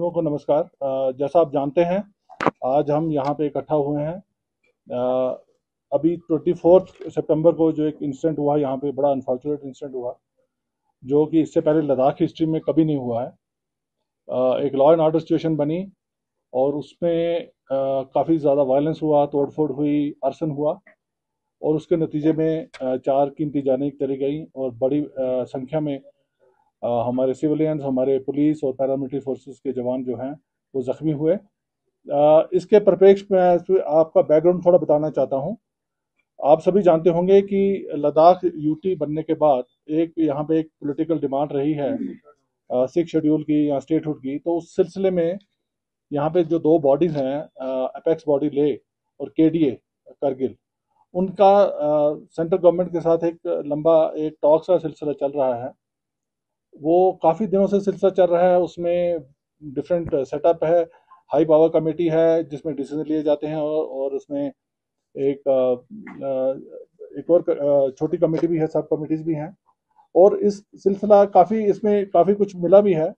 लोगों को नमस्कार। जैसा आप जानते हैं, आज हम यहाँ पे इकट्ठा हुए हैं। अभी 24 सितंबर को जो एक इंसिडेंट हुआ यहाँ पे, बड़ा अनफॉर्चुनेट इंसिडेंट हुआ, जो कि इससे पहले लद्दाख हिस्ट्री में कभी नहीं हुआ है। एक लॉ एंड ऑर्डर सिचुएशन बनी और उसमें काफ़ी ज़्यादा वायलेंस हुआ, तोड़फोड़ हुई, आर्सन हुआ और उसके नतीजे में 4 कीमती जानें चली गई और बड़ी संख्या में हमारे सिविलियंस, हमारे पुलिस और पैरामिलिट्री फोर्सेस के जवान जो हैं वो ज़ख्मी हुए। इसके परिप्रेक्ष्य में आपका बैकग्राउंड थोड़ा बताना चाहता हूँ। आप सभी जानते होंगे कि लद्दाख यूटी बनने के बाद एक यहाँ पे एक पॉलिटिकल डिमांड रही है 6 शेड्यूल की या स्टेटहुड की। तो उस सिलसिले में यहाँ पे जो 2 बॉडीज़ हैं, अपेक्स बॉडी ले और केडीए करगिल, उनका सेंट्रल गवर्नमेंट के साथ एक लंबा एक टॉक्स का सिलसिला चल रहा है। वो काफ़ी दिनों से सिलसिला चल रहा है। उसमें डिफरेंट सेटअप है, हाई पावर कमेटी है जिसमें डिसीजन लिए जाते हैं और उसमें एक एक और छोटी कमेटी भी है, सब कमेटीज भी हैं। और इस सिलसिला काफ़ी, इसमें काफ़ी कुछ मिला भी है।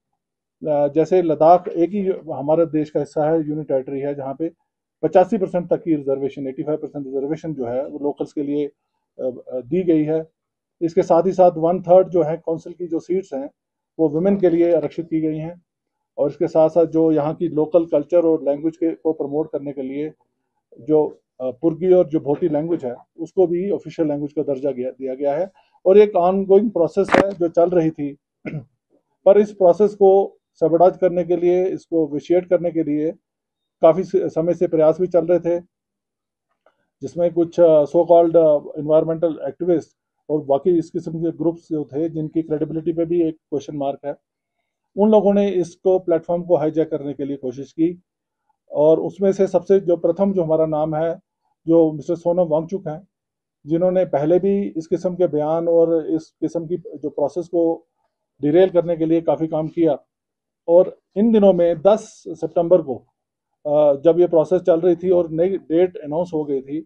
जैसे लद्दाख एक ही हमारे देश का हिस्सा है, यूनियन टेरिटरी है, जहाँ पे 85% तक की रिजर्वेशन, 85% रिजर्वेशन जो है वो लोकल्स के लिए दी गई है। इसके साथ ही साथ 1/3 जो है काउंसिल की जो सीट्स हैं वो वुमेन के लिए आरक्षित की गई हैं। और इसके साथ साथ जो यहाँ की लोकल कल्चर और लैंग्वेज के को प्रमोट करने के लिए जो पुर्गी और जो भोटी लैंग्वेज है उसको भी ऑफिशियल लैंग्वेज का दर्जा दिया गया है। और एक ऑनगोइंग प्रोसेस है जो चल रही थी। पर इस प्रोसेस को सबडाज करने के लिए, इसको विशिएट करने के लिए काफ़ी समय से प्रयास भी चल रहे थे, जिसमें कुछ सो कॉल्ड इन्वायरमेंटल एक्टिविस्ट और बाकी इस किस्म के ग्रुप्स जो थे जिनकी क्रेडिबिलिटी पे भी एक क्वेश्चन मार्क है, उन लोगों ने इसको प्लेटफॉर्म को हाईजैक करने के लिए कोशिश की। और उसमें से सबसे जो प्रथम जो हमारा नाम है, जो मिस्टर सोनम वांगचुक हैं, जिन्होंने पहले भी इस किस्म के बयान और इस किस्म की जो प्रोसेस को डिरेल करने के लिए काफ़ी काम किया। और इन दिनों में 10 सितंबर को जब ये प्रोसेस चल रही थी और नई डेट अनाउंस हो गई थी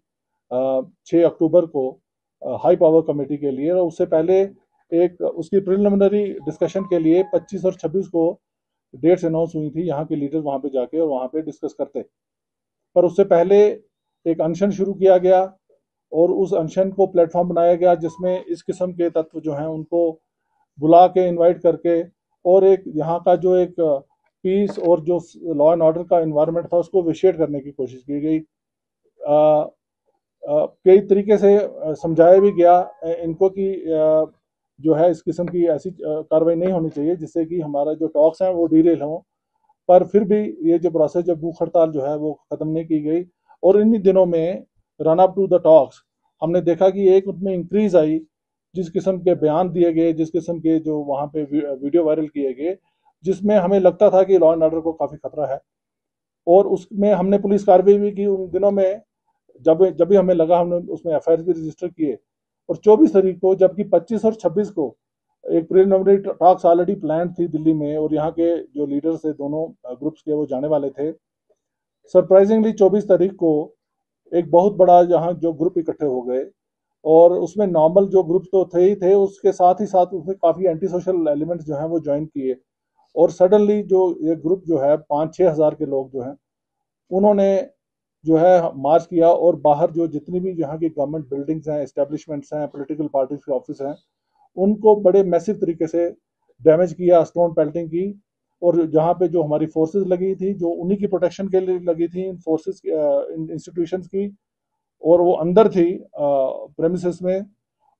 6 अक्टूबर को हाई पावर कमेटी के लिए, और उससे पहले एक उसकी प्रिलिमिनरी डिस्कशन के लिए 25 और 26 को डेट्स अनाउंस हुई थी। यहाँ के लीडर्स वहाँ पे जाके और वहाँ पे डिस्कस करते। पर उससे पहले एक अनशन शुरू किया गया और उस अनशन को प्लेटफॉर्म बनाया गया जिसमें इस किस्म के तत्व जो हैं उनको बुला के इनवाइट करके और एक यहाँ का जो एक पीस और जो लॉ एंड ऑर्डर का इन्वायरमेंट था उसको विशिएट करने की कोशिश की गई। कई तरीके से समझाया भी गया इनको कि जो है इस किस्म की ऐसी कार्रवाई नहीं होनी चाहिए जिससे कि हमारा जो टॉक्स हैं वो डीरेल हों। पर फिर भी ये जो प्रोसेस, जब भूख हड़ताल जो है वो ख़त्म नहीं की गई और इन्हीं दिनों में run up to the talks हमने देखा कि एक उसमें इंक्रीज आई, जिस किस्म के बयान दिए गए, जिस किस्म के जो वहाँ पे वीडियो वायरल किए गए, जिसमें हमें लगता था कि लॉ एंड ऑर्डर को काफ़ी खतरा है। और उसमें हमने पुलिस कार्रवाई भी की उन दिनों में। जब जब भी हमें लगा, हमने उसमें एफआईआर भी रजिस्टर किए। और 24 तारीख को, जबकि 25 और 26 को एक प्रिलिमिनरी टॉक्स ऑलरेडी प्लान थी दिल्ली में और यहाँ के जो लीडर्स थे दोनों ग्रुप्स के वो जाने वाले थे, सरप्राइजिंगली 24 तारीख को एक बहुत बड़ा यहाँ जो ग्रुप इकट्ठे हो गए। और उसमें नॉर्मल जो ग्रुप तो थे ही थे, उसके साथ ही साथ उसमें काफ़ी एंटी सोशल एलिमेंट्स जो हैं वो ज्वाइन किए। और सडनली जो ये ग्रुप जो है 5-6 हज़ार के लोग जो हैं उन्होंने जो है मार्च किया और बाहर जो जितनी भी यहाँ की गवर्नमेंट बिल्डिंग्स हैं, एस्टेब्लिशमेंट्स हैं, पॉलिटिकल पार्टीज के ऑफिस हैं, उनको बड़े मैसिव तरीके से डैमेज किया, स्टोन पेल्टिंग की। और जहाँ पे जो हमारी फोर्सेस लगी थी, जो उन्हीं की प्रोटेक्शन के लिए लगी थी, इन फोर्सेस इंस्टीट्यूशंस की, और वो अंदर थी प्रेमिसेस में,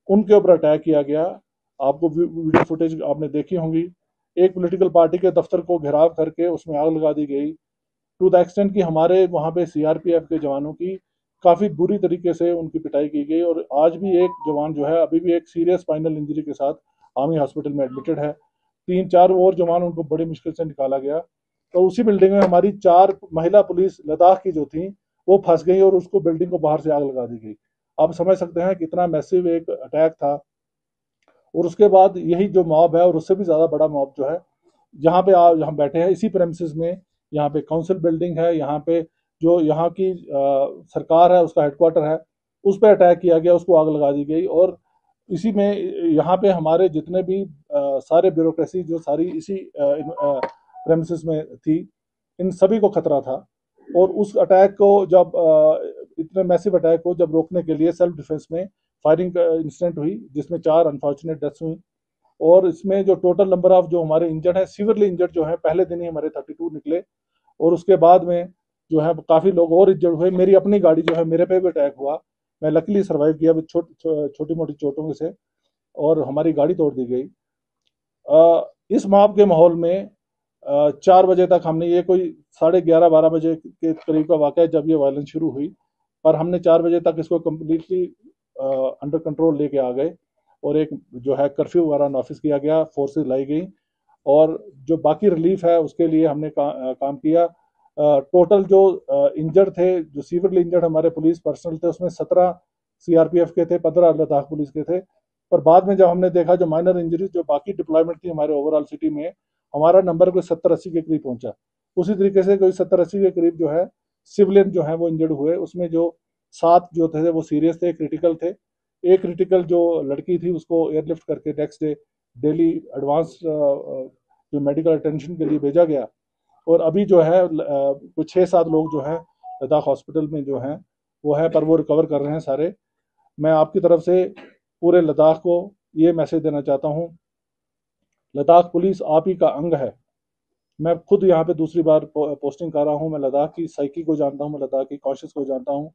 उनके ऊपर अटैक किया गया। आपको वीडियो फुटेज आपने देखी होंगी। एक पॉलिटिकल पार्टी के दफ्तर को घेराव करके उसमें आग लगा दी गई, टू द एक्सटेंट कि हमारे वहाँ पे सीआरपीएफ के जवानों की काफ़ी बुरी तरीके से उनकी पिटाई की गई। और आज भी एक जवान जो है अभी भी एक सीरियस स्पाइनल इंजरी के साथ आर्मी हॉस्पिटल में एडमिटेड है। 3-4 और जवान उनको बड़ी मुश्किल से निकाला गया। तो उसी बिल्डिंग में हमारी 4 महिला पुलिस लद्दाख की जो थी वो फंस गई और उसको बिल्डिंग को बाहर से आग लगा दी गई। आप समझ सकते हैं कितना मैसिव एक अटैक था। और उसके बाद यही जो मॉब है और उससे भी ज़्यादा बड़ा मॉब जो है, जहाँ पे आप यहाँ बैठे हैं इसी प्रेमिसेस में, यहाँ पे काउंसिल बिल्डिंग है, यहाँ पे जो यहाँ की सरकार है उसका हेडक्वार्टर है, उस पर अटैक किया गया, उसको आग लगा दी गई। और इसी में यहाँ पे हमारे जितने भी सारे ब्यूरोक्रेसी जो सारी इसी प्रेमिसेस में थी, इन सभी को खतरा था। और उस अटैक को जब इतने मैसिव अटैक को जब रोकने के लिए सेल्फ डिफेंस में फायरिंग इंसिडेंट हुई, जिसमें 4 अनफॉर्चुनेट डेथ्स हुई। और इसमें जो टोटल नंबर ऑफ जो हमारे इंजर्ड है, सीवियरली इंजर्ड जो है, पहले दिन ही हमारे 32 निकले। और उसके बाद में जो है काफ़ी लोग और इंजर्ड हुए। मेरी अपनी गाड़ी जो है, मेरे पे भी अटैक हुआ, मैं लकीली सर्वाइव किया विद छोटी मोटी चोटों से, और हमारी गाड़ी तोड़ दी गई। इस मॉब के माहौल में 4 बजे तक हमने, ये कोई 11:30-12 बजे के करीब का वाक़या है जब ये वायलेंस शुरू हुई, पर हमने 4 बजे तक इसको कम्प्लीटली अंडर कंट्रोल लेके आ गए। और एक जो है कर्फ्यू वगैरह नॉफिस किया गया, फोर्सेस लाई गई, और जो बाकी रिलीफ है उसके लिए हमने काम किया। टोटल जो इंजर्ड थे, जो सीवियरली इंजर्ड हमारे पुलिस पर्सनल थे, उसमें 17 सीआरपीएफ के थे, 15 लद्दाख पुलिस के थे। पर बाद में जब हमने देखा जो माइनर इंजरीज जो बाकी डिप्लॉयमेंट थी हमारे ओवरऑल सिटी में, हमारा नंबर कोई 70-80 के करीब पहुंचा। उसी तरीके से कोई 70-80 के करीब जो है सिविलियन जो है वो इंजर्ड हुए। उसमें जो 7 जो थे वो सीरियस थे, क्रिटिकल थे। एक क्रिटिकल जो लड़की थी उसको एयरलिफ्ट करके नेक्स्ट डे दिल्ली एडवांस जो मेडिकल अटेंशन के लिए भेजा गया। और अभी जो है कुछ 6-7 लोग जो हैं लद्दाख हॉस्पिटल में जो हैं वो है, पर वो रिकवर कर रहे हैं सारे। मैं आपकी तरफ से पूरे लद्दाख को ये मैसेज देना चाहता हूँ, लद्दाख पुलिस आप ही का अंग है। मैं खुद यहाँ पे दूसरी बार पोस्टिंग कर रहा हूँ, मैं लद्दाख की साइकी को जानता हूँ, मैं लद्दाख की कॉन्शियस को जानता हूँ।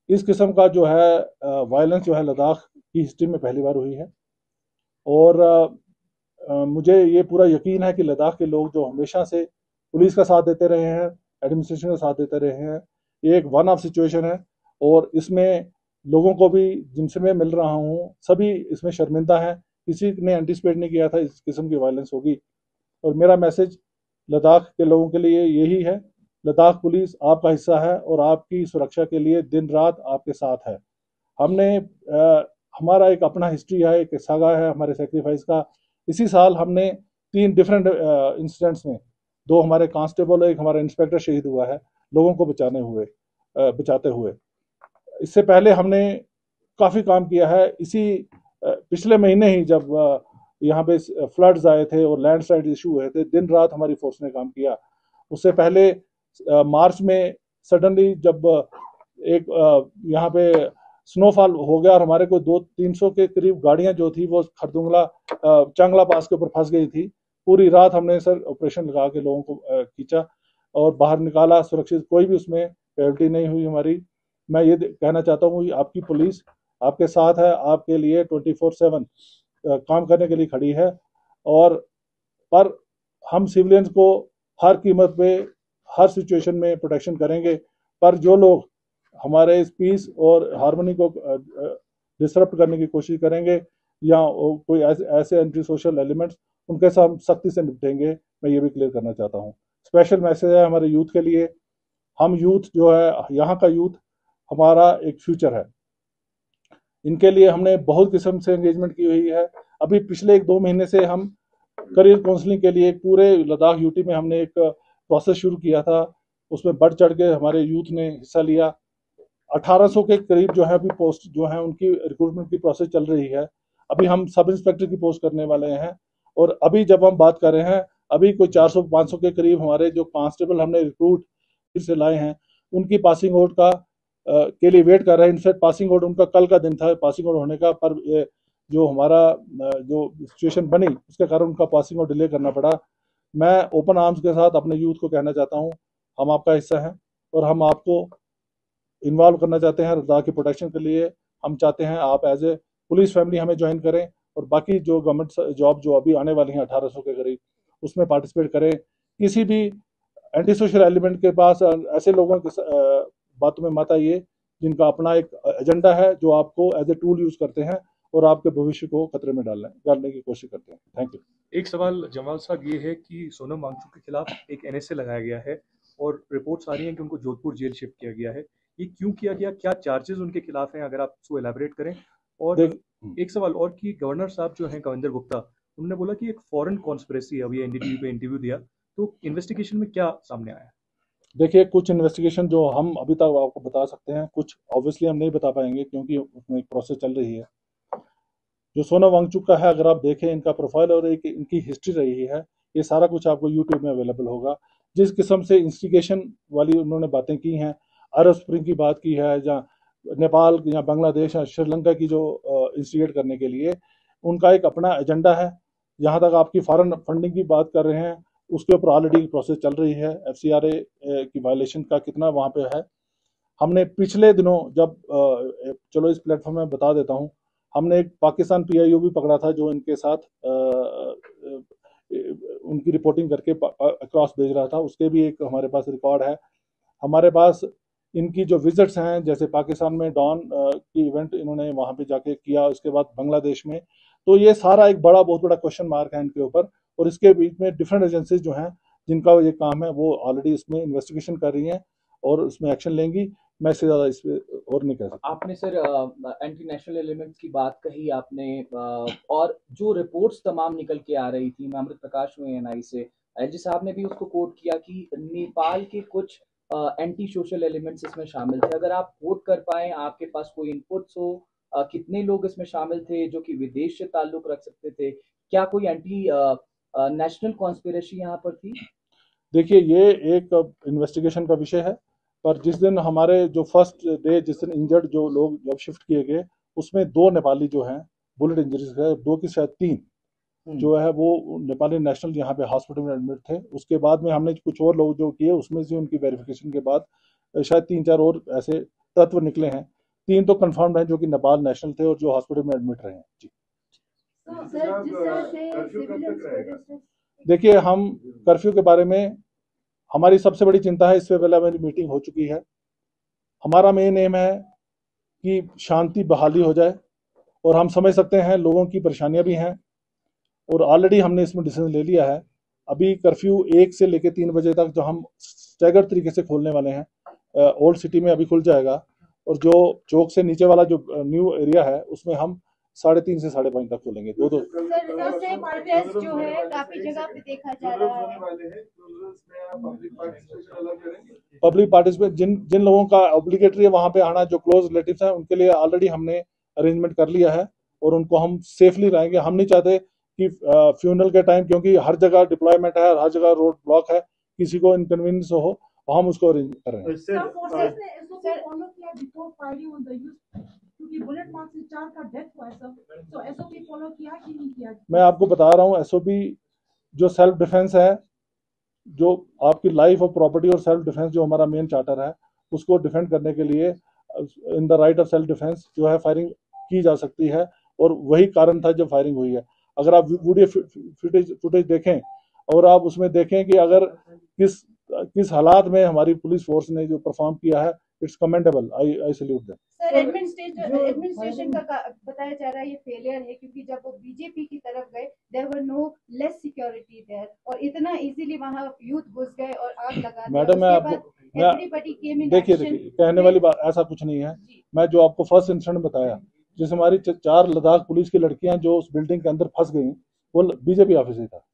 इस किस्म का जो है वायलेंस जो है लद्दाख की हिस्ट्री में पहली बार हुई है। और मुझे ये पूरा यकीन है कि लद्दाख के लोग जो हमेशा से पुलिस का साथ देते रहे हैं, एडमिनिस्ट्रेशन का साथ देते रहे हैं, ये एक वन ऑफ सिचुएशन है। और इसमें लोगों को भी जिनसे मैं मिल रहा हूँ सभी इसमें शर्मिंदा हैं, किसी ने एंटिसिपेट नहीं किया था इस किस्म की वायलेंस होगी। और मेरा मैसेज लद्दाख के लोगों के लिए यही है, लद्दाख पुलिस आपका हिस्सा है और आपकी सुरक्षा के लिए दिन रात आपके साथ है। हमने हमारा एक अपना हिस्ट्री है, एक सागा है हमारे सेक्रीफाइस का। इसी साल हमने 3 डिफरेंट इंसिडेंट्स में 2 हमारे कांस्टेबल और एक हमारा इंस्पेक्टर शहीद हुआ है लोगों को बचाते हुए। इससे पहले हमने काफ़ी काम किया है। इसी पिछले महीने ही जब यहाँ पे फ्लड्स आए थे और लैंडस्लाइड इशू हुए थे, दिन रात हमारी फोर्स ने काम किया। उससे पहले मार्च में सडनली जब एक यहाँ पे स्नोफॉल हो गया और हमारे को 200-300 के करीब गाड़ियां जो थी वो खरदुंगला चांगला पास के ऊपर फंस गई थी। पूरी रात हमने सर ऑपरेशन लगा के लोगों को खींचा और बाहर निकाला सुरक्षित, कोई भी उसमें कैजुअल्टी नहीं हुई हमारी। मैं ये कहना चाहता हूँ कि आपकी पुलिस आपके साथ है, आपके लिए 24/7 काम करने के लिए खड़ी है। और पर हम सिविलियंस को हर कीमत पे हर सिचुएशन में प्रोटेक्शन करेंगे। पर जो लोग हमारे इस पीस और हार्मनी को डिसरप्ट करने की कोशिश करेंगे या कोई ऐसे एंटी सोशल एलिमेंट्स, उनके साथ हम सख्ती से निपटेंगे। मैं ये भी क्लियर करना चाहता हूँ। स्पेशल मैसेज है हमारे यूथ के लिए। हम यूथ जो है, यहाँ का यूथ हमारा एक फ्यूचर है। इनके लिए हमने बहुत किस्म से एंगेजमेंट की हुई है। अभी पिछले 1-2 महीने से हम करियर काउंसलिंग के लिए पूरे लद्दाख यूटी में हमने एक प्रोसेस शुरू किया था। उसमें बढ़ चढ़ के हमारे यूथ ने हिस्सा लिया। 1800 के करीब जो है अभी पोस्ट जो है उनकी रिक्रूटमेंट की प्रोसेस चल रही है। अभी हम सब इंस्पेक्टर की पोस्ट करने वाले हैं। और अभी जब हम बात कर रहे हैं, अभी कोई 400-500 के करीब हमारे जो कांस्टेबल हमने रिक्रूट से लाए हैं, उनकी पासिंग आउट का के लिए वेट कर रहे हैं। इनफैक्ट पासिंग आउट उनका कल का दिन था पासिंग आउट होने का, पर जो हमारा जो सिचुएशन बनी उसके कारण उनका पासिंग आउट डिले करना पड़ा। मैं ओपन आर्म्स के साथ अपने यूथ को कहना चाहता हूँ, हम आपका हिस्सा हैं और हम आपको इन्वॉल्व करना चाहते हैं लद्दाख की प्रोटेक्शन के लिए। हम चाहते हैं आप एज ए पुलिस फैमिली हमें ज्वाइन करें और बाकी जो गवर्नमेंट जॉब जो अभी आने वाली हैं 1800 के करीब, उसमें पार्टिसिपेट करें। किसी भी एंटी सोशल एलिमेंट के पास ऐसे लोगों के बातों में मत आइए जिनका अपना एक एजेंडा है, जो आपको एज ए टूल यूज करते हैं और आपके भविष्य को खतरे में डालने की कोशिश करते हैं। Thank you. एक सवाल जमाल साहब ये है कि सोनम वांगचुक के खिलाफ एक एनएसए लगाया गया है और रिपोर्ट्स आ रही हैं कि उनको जोधपुर जेल शिफ्ट किया गया है। ये क्यों किया गया, क्या चार्जेस उनके खिलाफ हैं, अगर आप इसको एलैबोरेट करें। और एक सवाल और कि गवर्नर साहब जो हैं कविंदर गुप्ता, उन्होंने बोला कि एक फॉरेन कॉन्स्पिरेसी है। अभी एनडीटीवी पे इंटरव्यू दिया, तो इन्वेस्टिगेशन में क्या सामने आया? देखिए, कुछ इन्वेस्टिगेशन जो हम अभी तक आपको बता सकते हैं, कुछ ऑब्वियसली हम नहीं बता पाएंगे क्योंकि उसमें एक प्रोसेस चल रही है। जो सोनम वांगचुक का है, अगर आप देखें इनका प्रोफाइल और एक इनकी हिस्ट्री रही है, ये सारा कुछ आपको यूट्यूब में अवेलेबल होगा। जिस किस्म से इंस्टिगेशन वाली उन्होंने बातें की हैं, अरब स्प्रिंग की बात की है, या नेपाल या बांग्लादेश या श्रीलंका की जो इंस्टिगेट करने के लिए उनका एक अपना एजेंडा है। जहाँ तक आपकी फॉरेन फंडिंग की बात कर रहे हैं, उसके ऊपर ऑलरेडी प्रोसेस चल रही है। FCRA की वायलेशन का कितना वहाँ पे है। हमने पिछले दिनों जब चलो इस प्लेटफॉर्म में बता देता हूँ, हमने एक पाकिस्तान PIO भी पकड़ा था जो इनके साथ उनकी रिपोर्टिंग करके अक्रॉस भेज रहा था। उसके भी एक हमारे पास रिकॉर्ड है। हमारे पास इनकी जो विजिट्स हैं, जैसे पाकिस्तान में डॉन की इवेंट इन्होंने वहां पे जाके किया, उसके बाद बांग्लादेश में, तो ये सारा एक बहुत बड़ा क्वेश्चन मार्क है इनके ऊपर। और इसके बीच में डिफरेंट एजेंसीज जो हैं जिनका ये काम है वो ऑलरेडी इसमें इन्वेस्टिगेशन कर रही हैं और उसमें एक्शन लेंगी। मैं इससे ज़्यादा इस पे और नहीं कह सकता। आपने सर एंटी नेशनल एलिमेंट्स की बात कही आपने, और जो रिपोर्ट्स तमाम निकल के आ रही थी, मैं अमृत प्रकाश हुए NI से, एलजी साहब ने भी उसको कोट किया कि नेपाल के कुछ एंटी सोशल एलिमेंट्स इसमें शामिल थे। अगर आप कोट कर पाए, आपके पास कोई इनपुट्स हो, कितने लोग इसमें शामिल थे जो कि विदेश से ताल्लुक रख सकते थे, क्या कोई एंटी नेशनल कॉन्स्पिरेसी यहाँ पर थी? देखिए, ये एक इन्वेस्टिगेशन का विषय है, पर जिस दिन हमारे जो फर्स्ट डे जिस दिन इंजर्ड जो लोग जब शिफ्ट किए गए, उसमें 2 नेपाली जो हैं बुलेट इंजरीज है, 2 की शायद 3 जो है वो नेपाली नेशनल यहाँ पे हॉस्पिटल में एडमिट थे। उसके बाद में हमने कुछ और लोग जो किए, उसमें से उनकी वेरिफिकेशन के बाद शायद 3-4 और ऐसे तत्व निकले हैं। 3 तो कंफर्म्ड हैं जो कि नेपाल नेशनल थे और जो हॉस्पिटल में एडमिट रहे हैं। जी, देखिए, हम कर्फ्यू के बारे में हमारी सबसे बड़ी चिंता है, इससे पहले मेरी मीटिंग हो चुकी है। हमारा मेन एम है कि शांति बहाली हो जाए, और हम समझ सकते हैं लोगों की परेशानियां भी हैं, और ऑलरेडी हमने इसमें डिसीजन ले लिया है। अभी कर्फ्यू 1 से लेकर 3 बजे तक जो हम स्टैगर तरीके से खोलने वाले हैं, ओल्ड सिटी में अभी खुल जाएगा, और जो चौक से नीचे वाला जो न्यू एरिया है उसमें हम 3:30 से 5:30 तक खोलेंगे। दो प्रोटेस्ट जो है काफी जगह पे देखा जा रहा है। पब्लिक पार्टिसिपेट जिन जिन लोगों का ऑब्लिगेटरी है वहां पे आना, जो क्लोज रिलेटिव्स हैं, उनके लिए ऑलरेडी हमने अरेंजमेंट कर लिया है और उनको हम सेफली रहेंगे। हम नहीं चाहते कि फ्यूनरल के टाइम, क्योंकि हर जगह डिप्लॉयमेंट है, हर जगह रोड ब्लॉक है, किसी को इनकन्वीनियंस हो, हम उसको अरेंज कर रहे हैं। क्योंकि बुलेट मार्क से 4 का डेथ हुआ है सब, तो SOP फॉलो किया कि नहीं किया? मैं आपको बता रहा हूँ, SOP जो सेल्फ डिफेंस है, जो आपकी लाइफ और प्रॉपर्टी और सेल्फ डिफेंस जो हमारा मेन चार्टर है, उसको डिफेंड करने के लिए in the right of self defence जो है फायरिंग की जा सकती है, और वही कारण था जब फायरिंग हुई है। अगर आप वीडियो फुटेज देखें और आप उसमें देखें कि अगर किस किस हालात में हमारी पुलिस फोर्स ने जो परफॉर्म किया है, it's commendable. I salute them. Sir, administration का बताया जा रहा है ये फेलियर है, क्योंकि जब वो बीजेपी की तरफ गए there were no less security there, और इतना इजीली वहां यूथ घुस गए और आग लगा दी। मैडम, मैं आपको देखिए कहने वाली बात ऐसा कुछ नहीं है। मैं जो आपको फर्स्ट इंसिडेंट बताया, जिस हमारी 4 लद्दाख पुलिस की लड़कियां जो उस बिल्डिंग के अंदर फंस गई, वो बीजेपी ऑफिस ही था।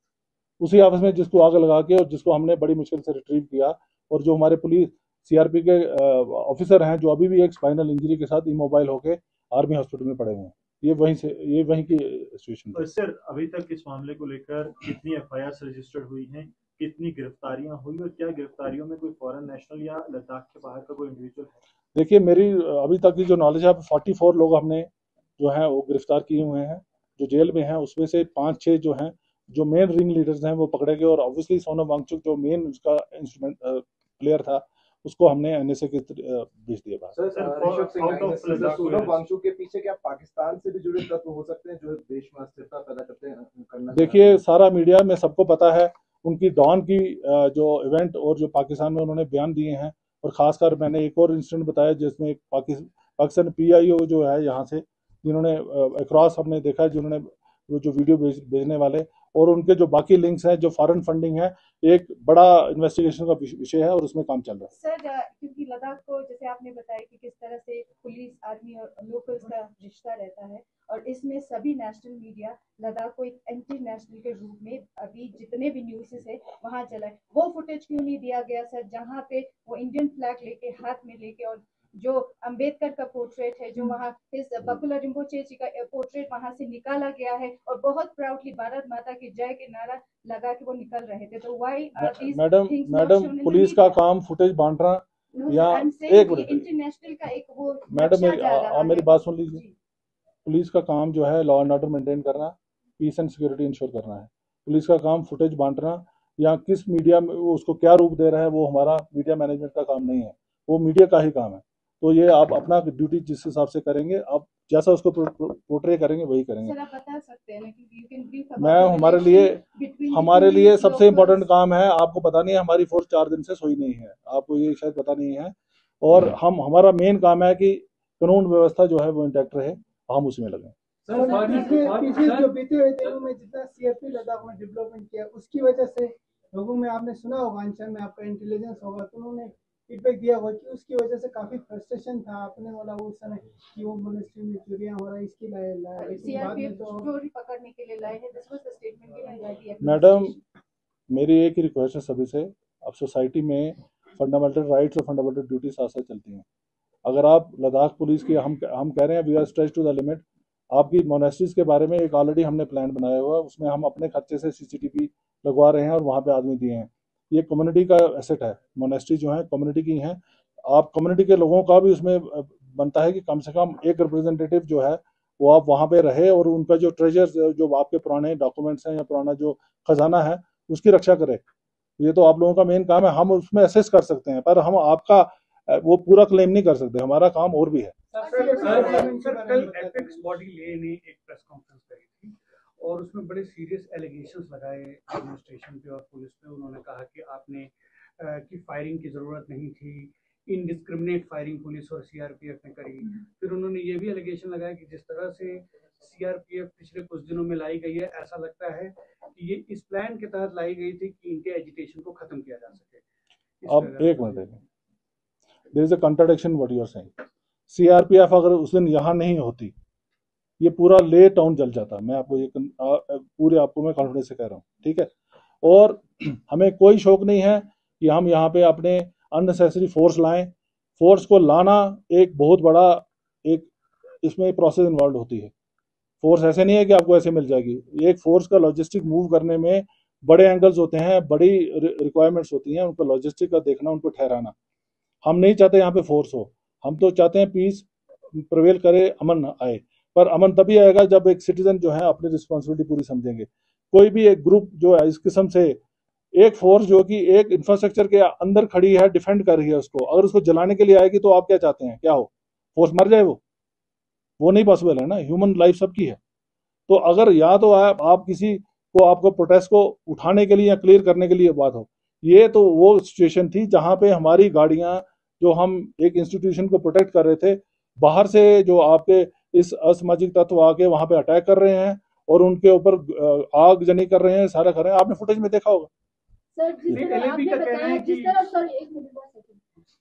उसी ऑफिस में जिसको आग लगा के और जिसको हमने बड़ी मुश्किल से रिट्रीव किया, और जो हमारे पुलिस CRP के ऑफिसर हैं जो अभी भी एक स्पाइनल इंजरी के साथ इमोबाइल होके आर्मी हॉस्पिटल में पड़े हुए हैं। ये वहीं की सिचुएशन है। सर, अभी तक इस मामले को लेकर कितनी FIR रजिस्टर्ड हुई हैं, कितनी गिरफ्तारियां हुई, और क्या गिरफ्तारियों में कोई फॉरेन नेशनल या लद्दाख के बाहर का कोई इंडिविजुअल है? देखिए, मेरी अभी तक की जो नॉलेज है, 44 लोग हमने जो है वो गिरफ्तार किए हुए हैं जो जेल में हैं। उसमें से 5-6 जो हैं जो मेन रिंग लीडर्स हैं वो पकड़े गए, और ऑब्वियसली सोनम वांगचुक जो मेन उसका इंस्ट्रूमेंट प्लेयर था, उसको हमने NSA के भेज दिया बाहर। सोनम वांगचुक के पीछे क्या पाकिस्तान से भी जुड़े तत्व हो सकते हैं जो देश में अस्थिरता पैदा करते हैं? देखिए, सारा मीडिया में सबको पता है उनकी डॉन की जो इवेंट और जो पाकिस्तान में उन्होंने बयान दिए हैं, और खासकर मैंने एक और इंसिडेंट बताया जिसमें एक पाकिस्तान PIO जो है यहाँ से, जिन्होंने अक्रॉस हमने देखा है, जिन्होंने वो जो वीडियो भेजने वाले और उनके जो बाकी लिंक्स हैं, जो फॉरेन फंडिंग है, एक बड़ा इन्वेस्टिगेशन का विषय है और उसमें काम चल रहा है। सर, क्योंकि लद्दाख को जैसे आपने बताया कि किस तरह से पुलिस, आर्मी और लोकल्स का रिश्ता रहता है, और इसमें सभी नेशनल मीडिया लद्दाख को एक एंटी नेशनल के रूप में अभी जितने भी न्यूज़ है वहां चला है। वो फुटेज क्यों नहीं दिया गया सर, जहां पे वो इंडियन फ्लैग लेके हाथ में लेके और जो अंबेडकर का पोर्ट्रेट है, जो वहाँ इस बकुला रिम्पोचे जी का पोर्ट्रेट वहाँ से निकाला गया है और बहुत प्राउडली भारत माता की जय के नारा लगा के वो निकल रहे थे। तो why are these things not madam shown in police का काम फुटेज बांटना या एक मिनट इंटरनेशनल का एक वो मैडम नक्शा जा रहा मेरी है। बात सुन लीजिए। पुलिस का काम जो है लॉ एंड ऑर्डर मेंटेन करना, पीस एंड सिक्योरिटी इंश्योर करना है। पुलिस का काम फुटेज बांटना या किस मीडिया में उसको क्या रूप दे रहा है वो हमारा मीडिया मैनेजमेंट का काम नहीं है, वो मीडिया का ही काम है। तो ये आप अपना ड्यूटी जिस हिसाब से करेंगे, आप जैसा उसको पोर्ट्रे करेंगे वही करेंगे। सर आप बता सकते हैं कि you can brief मैं about हमारे लिए between सबसे locals। इम्पोर्टेंट काम है, आपको पता नहीं है हमारी फोर्स 4 दिन से सोई नहीं है, आपको ये शायद पता नहीं है। और हमारा मेन काम है कि कानून व्यवस्था जो है वो इंटैक्ट रहे, हम उसमें लगे। पीछे जो बीते हुए दिनों में जितना सीआरपी लद्दाख में डेवलपमेंट किया उसकी वजह से लोगों में, आपने सुना होगा अंचल में, आपका इंटेलिजेंस होगा तो उन्होंने फीडबैक दिया होगा कि उसकी वजह से काफी फ्रस्ट्रेशन था। आपने बोला उस समय कि वो मोनेस्ट्री में चोरियां हो रहा है, इसकी लाया लेकिन बाद में तो चोरी पकड़ने के लिए लाए हैं। This was the statement given by the madam मेरी एक ही रिक्वेस्ट है सभी से, अब सोसाइटी में फंडामेंटल राइट्स और फंडामेंटल ड्यूटी साथ साथ चलती हैं। अगर आप लद्दाख पुलिस की हम कह रहे हैं we are stretch to the limit. आपकी मोनेस्ट्रीज के बारे में एक ऑलरेडी हमने प्लान बनाया हुआ है, उसमें हम अपने खर्चे से सीसीटीवी लगवा रहे हैं और वहाँ पे आदमी दिए हैं। ये कम्युनिटी का एसेट है, मोनेस्ट्री जो है कम्युनिटी की हैं। आप कम्युनिटी के लोगों का भी उसमें बनता है कि कम से कम एक रिप्रेजेंटेटिव जो है वो आप वहाँ पे रहे और उनका जो ट्रेजर, जो आपके पुराने डॉक्यूमेंट्स हैं या पुराना जो खजाना है उसकी रक्षा करे। ये तो आप लोगों का मेन काम है, हम उसमें असेस कर सकते हैं पर हम आपका वो पूरा क्लेम नहीं कर सकते, हमारा काम और भी है। सर कल एपेक्स बॉडी ले ने एक प्रेस कॉन्फ्रेंस करी थी और उसमें बड़े सीरियस एलिगेशंस लगाए एडमिनिस्ट्रेशन पे और पुलिस पे। उन्होंने कहा कि आपने कि फायरिंग की जरूरत नहीं थी, इनडिस्क्रिमिनेट फायरिंग पुलिस और सीआरपीएफ ने करी। फिर उन्होंने ये भी एलिगेशन लगाया कि जिस तरह से सीआरपीएफ पिछले कुछ दिनों में लाई गई है, ऐसा लगता है कि ये इस प्लान के तहत लाई गई थी कि इनके एजिटेशन को खत्म किया जा सके। अब एक minute, there is a contradiction what you are saying. CRPF अगर उस दिन यहाँ नहीं होती, ये पूरा ले टाउन जल जाता। मैं आपको ये पूरे आपको मैं कॉन्फिडेंस से कह रहा हूँ, ठीक है। और हमें कोई शौक नहीं है कि हम यहाँ पे अपने अननेसेसरी फोर्स लाएं। फोर्स को लाना एक बहुत बड़ा एक इसमें प्रोसेस इन्वॉल्व होती है। फोर्स ऐसे नहीं है कि आपको ऐसे मिल जाएगी। एक फोर्स का लॉजिस्टिक मूव करने में बड़े एंगल्स होते हैं, बड़ी रिक्वायरमेंट्स होती हैं, उनका लॉजिस्टिक का देखना, उनको ठहराना। हम नहीं चाहते यहाँ पे फोर्स हो, हम तो चाहते हैं पीस प्रिवेल करे, अमन आए। पर अमन तभी आएगा जब एक सिटीजन जो है अपनी रिस्पॉन्सिबिलिटी पूरी समझेंगे। कोई भी एक ग्रुप जो है इस किस्म से, एक फोर्स जो कि एक इंफ्रास्ट्रक्चर के अंदर खड़ी है, डिफेंड कर रही है उसको, अगर उसको जलाने के लिए आएगी तो आप क्या चाहते हैं, क्या हो, फोर्स मर जाए? वो नहीं पॉसिबल है ना, ह्यूमन लाइफ सबकी है। तो अगर या तो आप किसी को आपको प्रोटेस्ट को उठाने के लिए या क्लियर करने के लिए बात हो, ये तो वो सिचुएशन थी जहां पे हमारी गाड़ियां, जो हम एक इंस्टीट्यूशन को प्रोटेक्ट कर रहे थे, बाहर से जो आपके इस असामाजिक तत्व आके वहां पे अटैक कर रहे हैं और उनके ऊपर आगजनी कर रहे हैं, सारा कर रहे हैं। आपने फुटेज में देखा होगा। सर जिस तरह आपने बताया,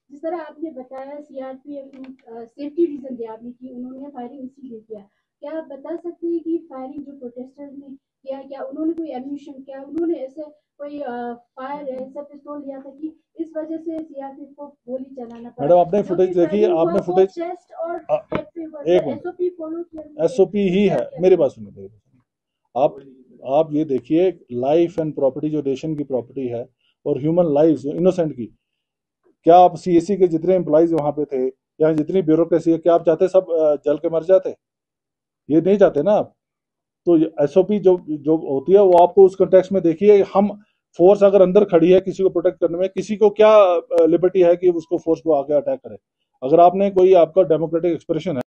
जिस तरह आपने बताया सीआरपीएफ सेफ्टी रीजन दिया आपने कि उन्होंने फायरिंग इसीलिए किया, क्या आप बता सकते हैं कि फायरिंग जो प्रोटेस्टर्स ने किया, क्या उन्होंने कोई एम्यूनिशन, क्या उन्होंने ऐसे कोई फायर ऐसा पिस्तौल लिया था कि इस वजह से सीआरपीएफ को गोली चलाना पड़ा? मैडम आपने फुटेज देखी है, आपने फुटेज एसओपी ही है। मेरी बात सुनिए, आप ये देखिए, लाइफ एंड प्रॉपर्टी जो नेशन की प्रॉपर्टी है और ह्यूमन लाइफ इनोसेंट की, क्या आप सीएससी के जितने एम्प्लॉइज वहां पे थे या जितनी ब्यूरोक्रेसी है, क्या आप चाहते सब जल के मर जाते? ये नहीं चाहते ना आप। तो एसओपी जो होती है वो आपको उस कंटेक्स्ट में देखिए। हम फोर्स अगर अंदर खड़ी है किसी को प्रोटेक्ट करने में, किसी को क्या लिबर्टी है कि उसको फोर्स को आके अटैक करे? अगर आपने कोई आपका डेमोक्रेटिक एक्सप्रेशन है